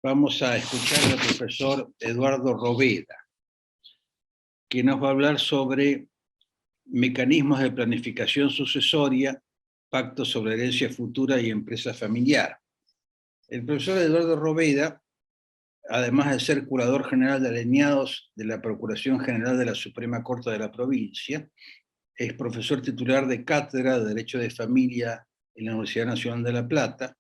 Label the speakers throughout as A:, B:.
A: Vamos a escuchar al profesor Eduardo Roveda, que nos va a hablar sobre mecanismos de planificación sucesoria, pacto sobre herencia futura y empresa familiar. El profesor Eduardo Roveda, además de ser curador general de alineados de la Procuración General de la Suprema Corte de la Provincia, es profesor titular de Cátedra de Derecho de Familia en la Universidad Nacional de La Plata,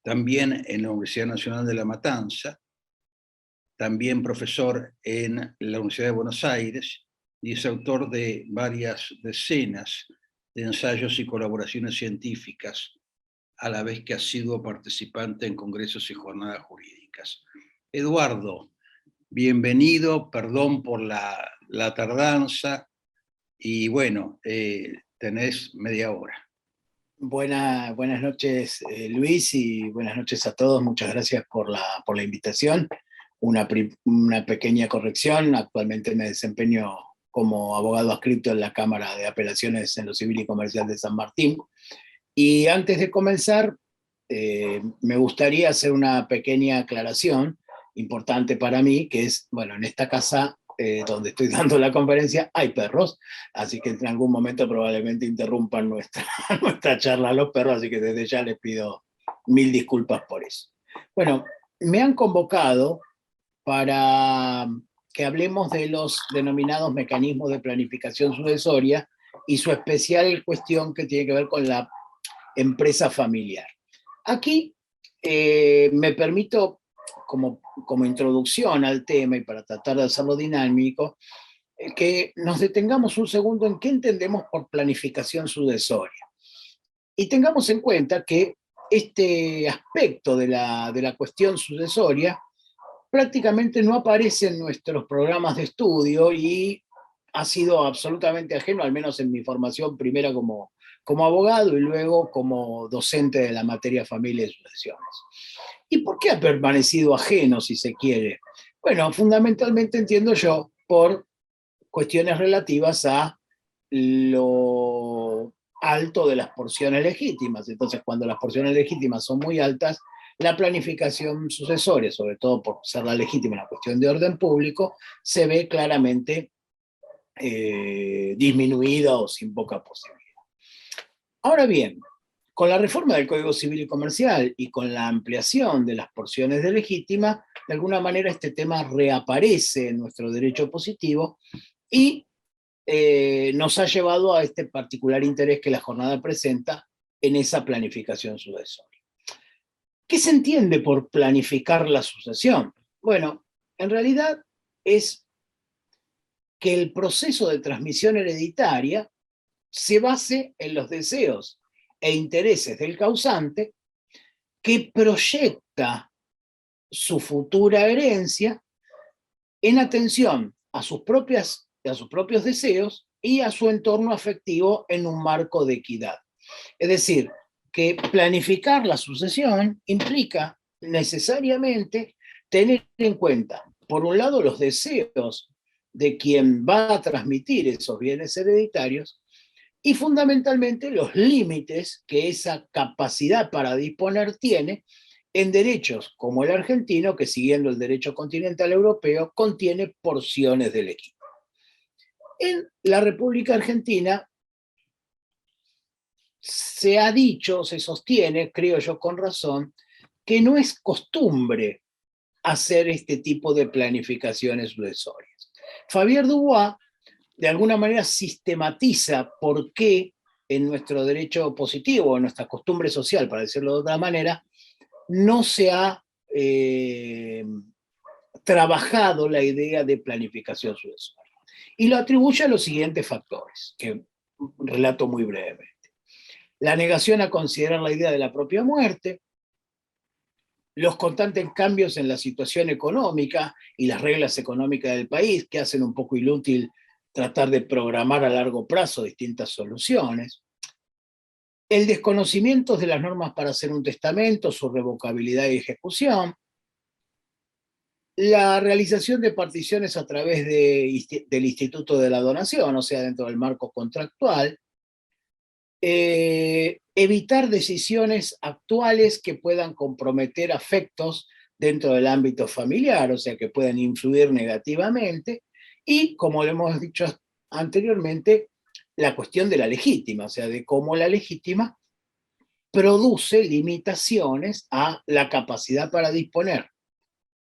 A: también en la Universidad Nacional de La Matanza, también profesor en la Universidad de Buenos Aires, y es autor de varias decenas de ensayos y colaboraciones científicas, a la vez que ha sido participante en congresos y jornadas jurídicas. Eduardo, bienvenido, perdón por la tardanza, y bueno, tenés media hora.
B: Buenas noches, Luis, y buenas noches a todos. Muchas gracias por la invitación. Una pequeña corrección: actualmente me desempeño como abogado adscrito en la Cámara de Apelaciones en lo Civil y Comercial de San Martín. Y antes de comenzar, me gustaría hacer una pequeña aclaración importante para mí, que es, bueno, en esta casa donde estoy dando la conferencia hay perros, así que en algún momento probablemente interrumpan nuestra charla los perros, así que desde ya les pido mil disculpas por eso. Bueno, me han convocado para que hablemos de los denominados mecanismos de planificación sucesoria y su especial cuestión que tiene que ver con la empresa familiar. Aquí me permito, como introducción al tema y para tratar de hacerlo dinámico, que nos detengamos un segundo en qué entendemos por planificación sucesoria. Y tengamos en cuenta que este aspecto de la cuestión sucesoria prácticamente no aparece en nuestros programas de estudio y ha sido absolutamente ajeno, al menos en mi formación primera como abogado y luego como docente de la materia familia y sucesiones. ¿Y por qué ha permanecido ajeno, si se quiere? Bueno, fundamentalmente entiendo yo por cuestiones relativas a lo alto de las porciones legítimas. Entonces, cuando las porciones legítimas son muy altas, la planificación sucesoria, sobre todo por ser la legítima en la cuestión de orden público, se ve claramente disminuida o sin poca posibilidad. Ahora bien, con la reforma del Código Civil y Comercial y con la ampliación de las porciones de legítima, de alguna manera este tema reaparece en nuestro derecho positivo y nos ha llevado a este particular interés que la jornada presenta en esa planificación sucesoria. ¿Qué se entiende por planificar la sucesión? Bueno, en realidad es que el proceso de transmisión hereditaria se base en los deseos e intereses del causante, que proyecta su futura herencia en atención a sus propios deseos y a su entorno afectivo en un marco de equidad. Es decir, que planificar la sucesión implica necesariamente tener en cuenta, por un lado, los deseos de quien va a transmitir esos bienes hereditarios y fundamentalmente los límites que esa capacidad para disponer tiene en derechos como el argentino, que siguiendo el derecho continental europeo contiene porciones del equino. En la República Argentina se ha dicho, se sostiene, creo yo con razón, que no es costumbre hacer este tipo de planificaciones sucesorias. Javier Dubois, de alguna manera, sistematiza por qué en nuestro derecho positivo, en nuestra costumbre social, para decirlo de otra manera, no se ha trabajado la idea de planificación sucesoria. Y lo atribuye a los siguientes factores, que relato muy brevemente. La negación a considerar la idea de la propia muerte, los constantes cambios en la situación económica y las reglas económicas del país, que hacen un poco inútil tratar de programar a largo plazo distintas soluciones, el desconocimiento de las normas para hacer un testamento, su revocabilidad y ejecución, la realización de particiones a través del Instituto de la Donación, o sea, dentro del marco contractual, evitar decisiones actuales que puedan comprometer afectos dentro del ámbito familiar, o sea que pueden influir negativamente, y como lo hemos dicho anteriormente, la cuestión de la legítima, o sea, de cómo la legítima produce limitaciones a la capacidad para disponer,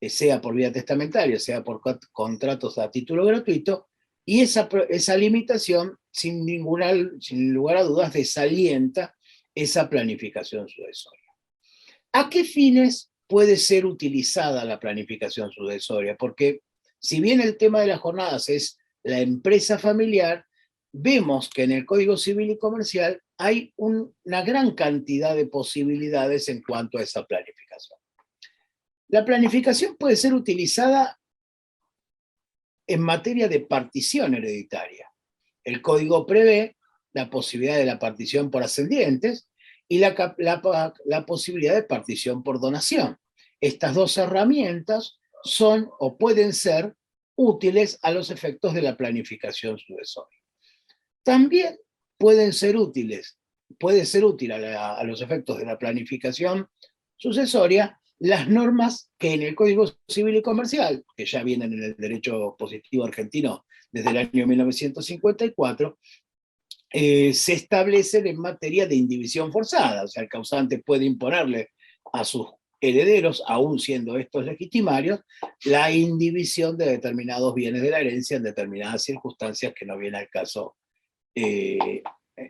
B: sea por vía testamentaria, sea por contratos a título gratuito, y esa limitación, sin lugar a dudas, desalienta esa planificación sucesoria. ¿A qué fines puede ser utilizada la planificación sucesoria? Porque si bien el tema de las jornadas es la empresa familiar, vemos que en el Código Civil y Comercial hay una gran cantidad de posibilidades en cuanto a esa planificación. La planificación puede ser utilizada en materia de partición hereditaria. El Código prevé la posibilidad de la partición por ascendientes y la posibilidad de partición por donación. Estas dos herramientas son o pueden ser útiles a los efectos de la planificación sucesoria. También puede ser útil a los efectos de la planificación sucesoria las normas que en el Código Civil y Comercial, que ya vienen en el derecho positivo argentino desde el año 1954, se establecen en materia de indivisión forzada, o sea, el causante puede imponerle a sus herederos, aún siendo estos legitimarios, la indivisión de determinados bienes de la herencia en determinadas circunstancias que no viene al caso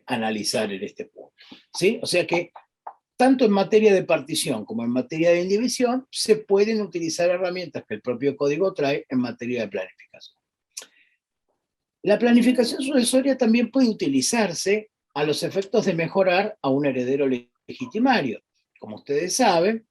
B: analizar en este punto. ¿Sí? O sea que tanto en materia de partición como en materia de indivisión se pueden utilizar herramientas que el propio código trae en materia de planificación. La planificación sucesoria también puede utilizarse a los efectos de mejorar a un heredero legitimario. Como ustedes saben,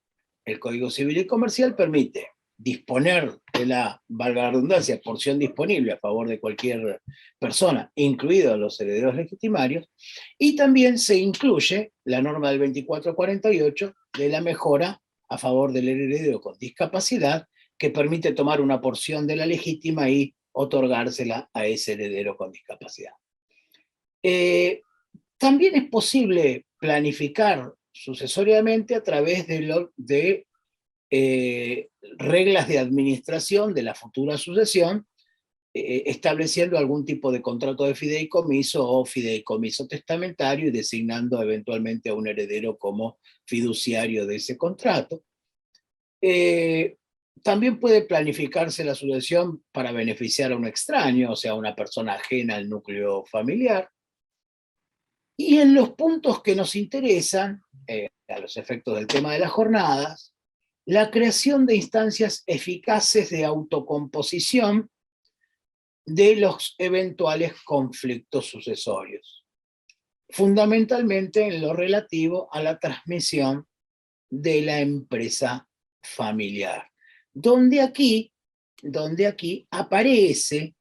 B: el Código Civil y Comercial permite disponer de la, valga la redundancia, porción disponible a favor de cualquier persona, incluidos los herederos legitimarios, y también se incluye la norma del 2448 de la mejora a favor del heredero con discapacidad, que permite tomar una porción de la legítima y otorgársela a ese heredero con discapacidad. También es posible planificar sucesoriamente a través de reglas de administración de la futura sucesión, estableciendo algún tipo de contrato de fideicomiso o fideicomiso testamentario y designando eventualmente a un heredero como fiduciario de ese contrato. También puede planificarse la sucesión para beneficiar a un extraño, o sea, a una persona ajena al núcleo familiar. Y en los puntos que nos interesan, a los efectos del tema de las jornadas, la creación de instancias eficaces de autocomposición de los eventuales conflictos sucesorios, fundamentalmente en lo relativo a la transmisión de la empresa familiar, donde aquí aparece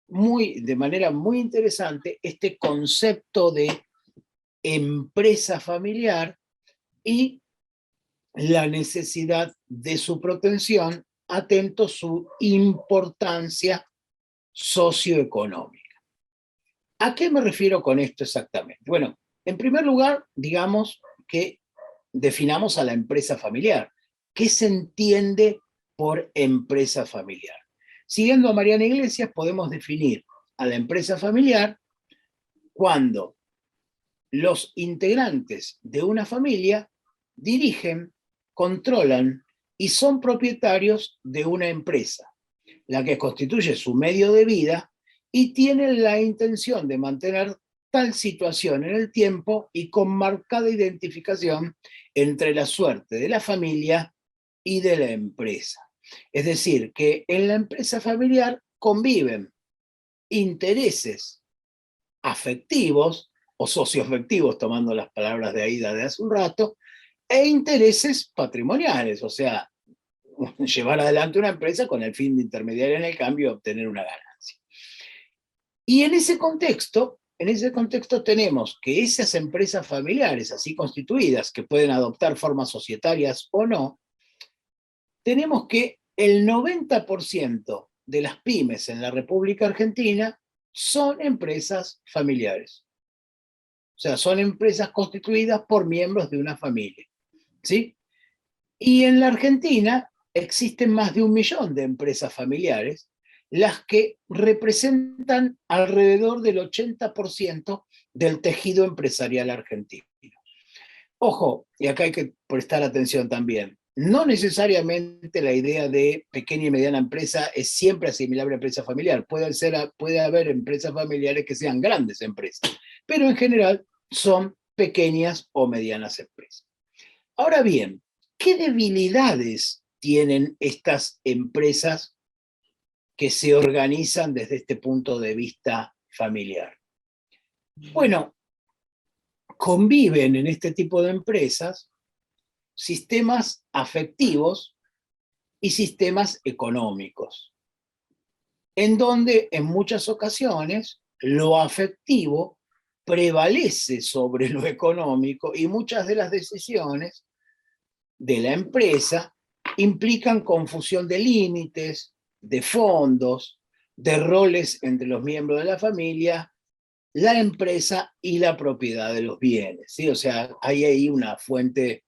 B: de manera muy interesante este concepto de empresa familiar y la necesidad de su protección, atento a su importancia socioeconómica. ¿A qué me refiero con esto exactamente? Bueno, en primer lugar, digamos que definamos a la empresa familiar. ¿Qué se entiende por empresa familiar? Siguiendo a Mariana Iglesias, podemos definir a la empresa familiar cuando los integrantes de una familia dirigen, controlan y son propietarios de una empresa, la que constituye su medio de vida y tienen la intención de mantener tal situación en el tiempo y con marcada identificación entre la suerte de la familia y de la empresa. Es decir, que en la empresa familiar conviven intereses afectivos o socioafectivos, tomando las palabras de Aida de hace un rato, e intereses patrimoniales, o sea, llevar adelante una empresa con el fin de intermediar en el cambio y obtener una ganancia. Y en ese contexto tenemos que esas empresas familiares así constituidas, que pueden adoptar formas societarias o no, tenemos que el 90% de las pymes en la República Argentina son empresas familiares. O sea, son empresas constituidas por miembros de una familia. ¿Sí? Y en la Argentina existen más de 1 millón de empresas familiares, las que representan alrededor del 80% del tejido empresarial argentino. Ojo, y acá hay que prestar atención también, no necesariamente la idea de pequeña y mediana empresa es siempre asimilable a empresa familiar. Puede haber empresas familiares que sean grandes empresas, pero en general son pequeñas o medianas empresas. Ahora bien, ¿qué debilidades tienen estas empresas que se organizan desde este punto de vista familiar? Bueno, conviven en este tipo de empresas sistemas afectivos y sistemas económicos, en donde en muchas ocasiones lo afectivo prevalece sobre lo económico y muchas de las decisiones de la empresa implican confusión de límites, de fondos, de roles entre los miembros de la familia, la empresa y la propiedad de los bienes, ¿sí? O sea, hay ahí una fuente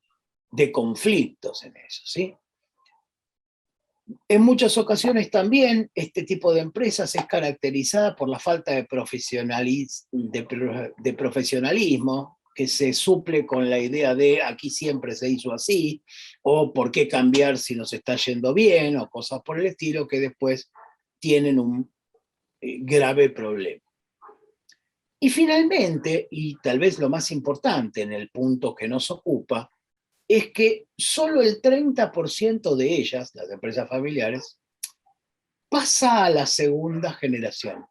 B: de conflictos en eso, ¿sí? En muchas ocasiones también este tipo de empresas es caracterizada por la falta de profesionalismo, que se suple con la idea de aquí siempre se hizo así, o por qué cambiar si nos está yendo bien, o cosas por el estilo, que después tienen un grave problema. Y finalmente, y tal vez lo más importante en el punto que nos ocupa, es que solo el 30% de ellas, las empresas familiares, pasa a la segunda generación.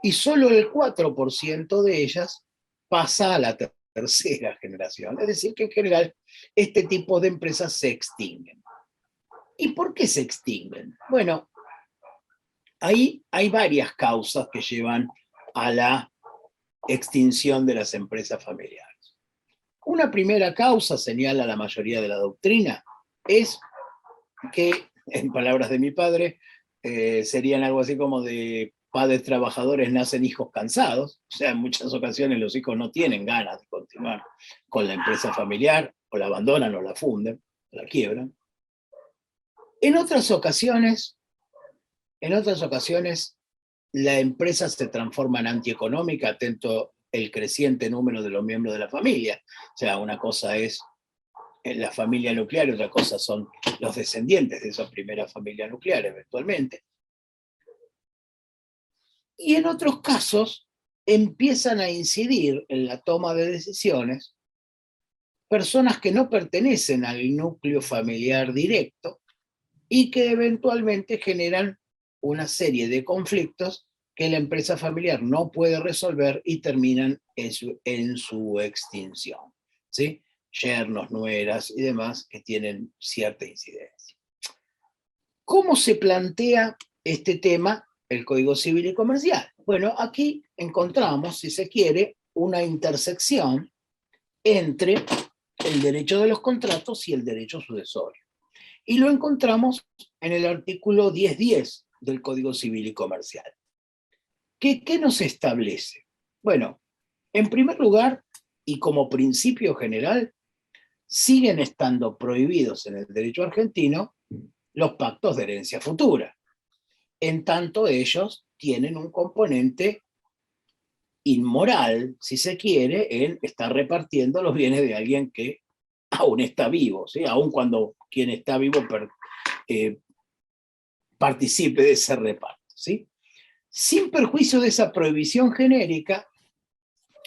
B: Y solo el 4% de ellas pasa a la tercera generación. Es decir, que en general este tipo de empresas se extinguen. ¿Y por qué se extinguen? Bueno, ahí hay varias causas que llevan a la extinción de las empresas familiares. Una primera causa, señala la mayoría de la doctrina, es que, en palabras de mi padre, serían algo así como de padres trabajadores nacen hijos cansados. O sea, en muchas ocasiones los hijos no tienen ganas de continuar con la empresa familiar, o la abandonan o la funden, o la quiebran. En otras ocasiones, la empresa se transforma en antieconómica, atento el creciente número de los miembros de la familia. O sea, una cosa es la familia nuclear y otra cosa son los descendientes de esa primera familia nuclear eventualmente. Y en otros casos empiezan a incidir en la toma de decisiones personas que no pertenecen al núcleo familiar directo y que eventualmente generan una serie de conflictos que la empresa familiar no puede resolver y terminan en su extinción, ¿sí? Yernos, nueras y demás que tienen cierta incidencia. ¿Cómo se plantea este tema el Código Civil y Comercial? Bueno, aquí encontramos, si se quiere, una intersección entre el derecho de los contratos y el derecho sucesorio. Y lo encontramos en el artículo 1010 del Código Civil y Comercial. ¿Qué nos establece? Bueno, en primer lugar, y como principio general, siguen estando prohibidos en el derecho argentino los pactos de herencia futura, en tanto ellos tienen un componente inmoral, si se quiere, en estar repartiendo los bienes de alguien que aún está vivo, ¿sí? Aún cuando quien está vivo participe de ese reparto, ¿sí? Sin perjuicio de esa prohibición genérica,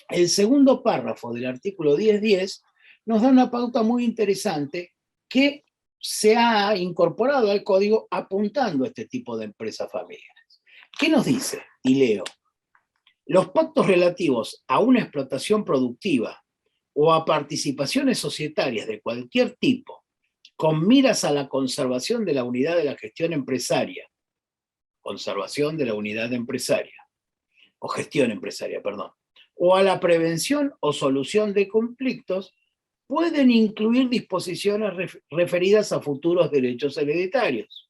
B: el segundo párrafo del artículo 1010 nos da una pauta muy interesante que se ha incorporado al código apuntando a este tipo de empresas familiares. ¿Qué nos dice? Y leo. Los pactos relativos a una explotación productiva o a participaciones societarias de cualquier tipo, con miras a la conservación de la unidad de la gestión empresaria, o gestión empresaria, perdón, o a la prevención o solución de conflictos, pueden incluir disposiciones referidas a futuros derechos hereditarios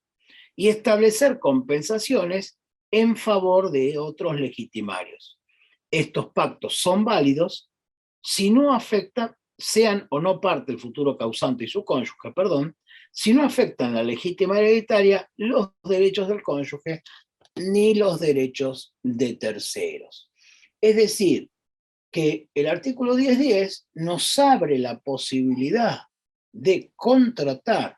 B: y establecer compensaciones en favor de otros legitimarios. Estos pactos son válidos si no afectan sean o no parte del futuro causante y su cónyuge, perdón, si no afectan la legítima hereditaria, los derechos del cónyuge ni los derechos de terceros. Es decir, que el artículo 10.10 nos abre la posibilidad de contratar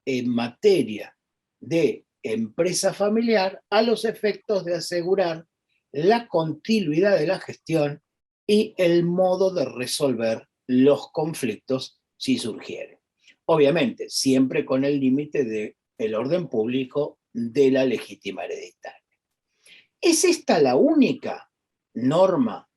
B: en materia de empresa familiar a los efectos de asegurar la continuidad de la gestión y el modo de resolver los conflictos si surgieren. Obviamente, siempre con el límite del orden público de la legítima hereditaria. ¿Es esta la única norma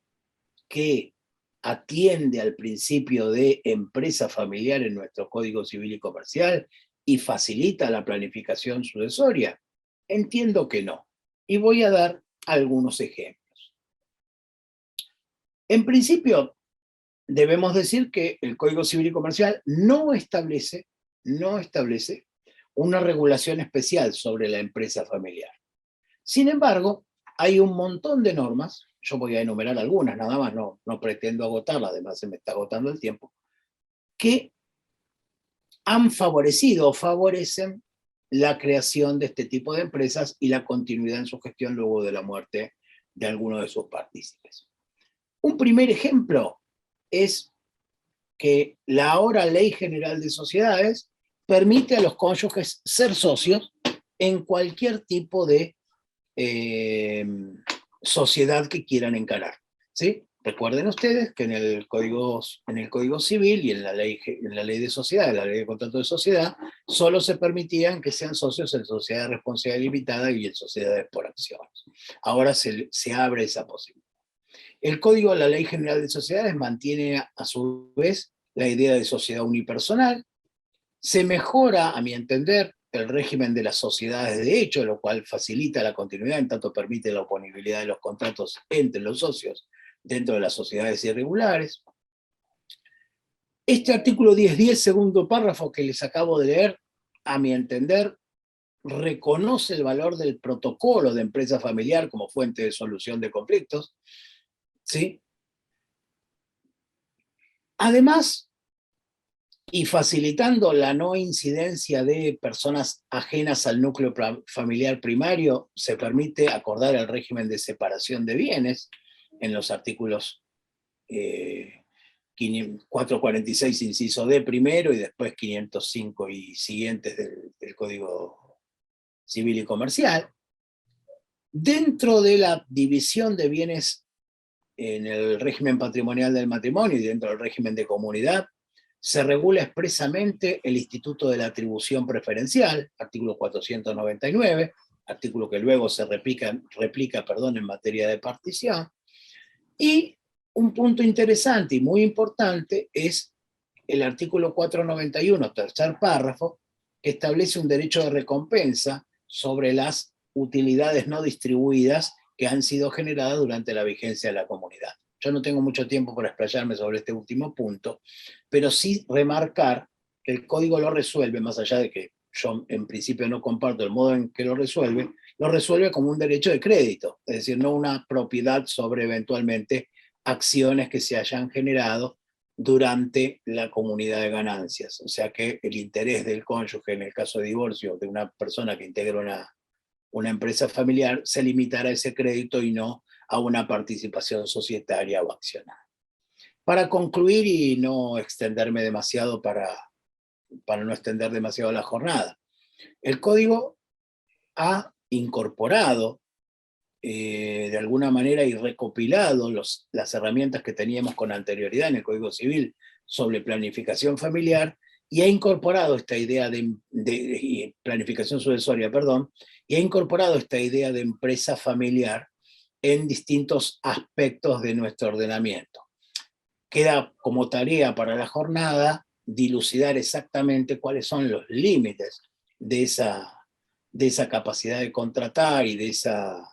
B: que atiende al principio de empresa familiar en nuestro Código Civil y Comercial y facilita la planificación sucesoria? Entiendo que no. Y voy a dar algunos ejemplos. En principio, debemos decir que el Código Civil y Comercial no establece una regulación especial sobre la empresa familiar. Sin embargo, hay un montón de normas, yo voy a enumerar algunas, nada más, no pretendo agotarlas, además se me está agotando el tiempo, que han favorecido o favorecen la creación de este tipo de empresas y la continuidad en su gestión luego de la muerte de alguno de sus partícipes. Un primer ejemplo es que la ahora Ley General de Sociedades permite a los cónyuges ser socios en cualquier tipo de sociedad que quieran encarar, ¿sí? Recuerden ustedes que en el Código Civil y en la ley de sociedades, la ley de contrato de sociedad, solo se permitían que sean socios en sociedades de responsabilidad limitada y en sociedades por acciones. Ahora se abre esa posibilidad. El Código de la Ley General de Sociedades mantiene a su vez la idea de sociedad unipersonal. Se mejora, a mi entender, el régimen de las sociedades de hecho, lo cual facilita la continuidad, en tanto permite la oponibilidad de los contratos entre los socios dentro de las sociedades irregulares. Este artículo 10.10, segundo párrafo que les acabo de leer, a mi entender, reconoce el valor del protocolo de empresa familiar como fuente de solución de conflictos, ¿sí? Además, y facilitando la no incidencia de personas ajenas al núcleo familiar primario, se permite acordar el régimen de separación de bienes en los artículos 446, inciso D primero, y después 505 y siguientes del Código Civil y Comercial. Dentro de la división de bienes en el régimen patrimonial del matrimonio y dentro del régimen de comunidad, se regula expresamente el instituto de la atribución preferencial, artículo 499, artículo que luego se replica en materia de partición. Y un punto interesante y muy importante es el artículo 491, tercer párrafo, que establece un derecho de recompensa sobre las utilidades no distribuidas que han sido generadas durante la vigencia de la comunidad. Yo no tengo mucho tiempo para explayarme sobre este último punto, pero sí remarcar que el código lo resuelve, más allá de que yo en principio no comparto el modo en que lo resuelve como un derecho de crédito, es decir, no una propiedad sobre eventualmente acciones que se hayan generado durante la comunidad de ganancias. O sea que el interés del cónyuge en el caso de divorcio de una persona que integra una empresa familiar se limitará a ese crédito y no a una participación societaria o accionaria. Para concluir y no extenderme demasiado para no extender demasiado la jornada, el código ha incorporado de alguna manera y recopilado las herramientas que teníamos con anterioridad en el Código Civil sobre planificación familiar y ha incorporado esta idea de planificación sucesoria, perdón, y ha incorporado esta idea de empresa familiar en distintos aspectos de nuestro ordenamiento. Queda como tarea para la jornada dilucidar exactamente cuáles son los límites de esa capacidad de contratar y de esa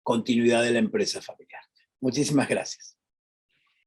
B: continuidad de la empresa familiar. Muchísimas gracias.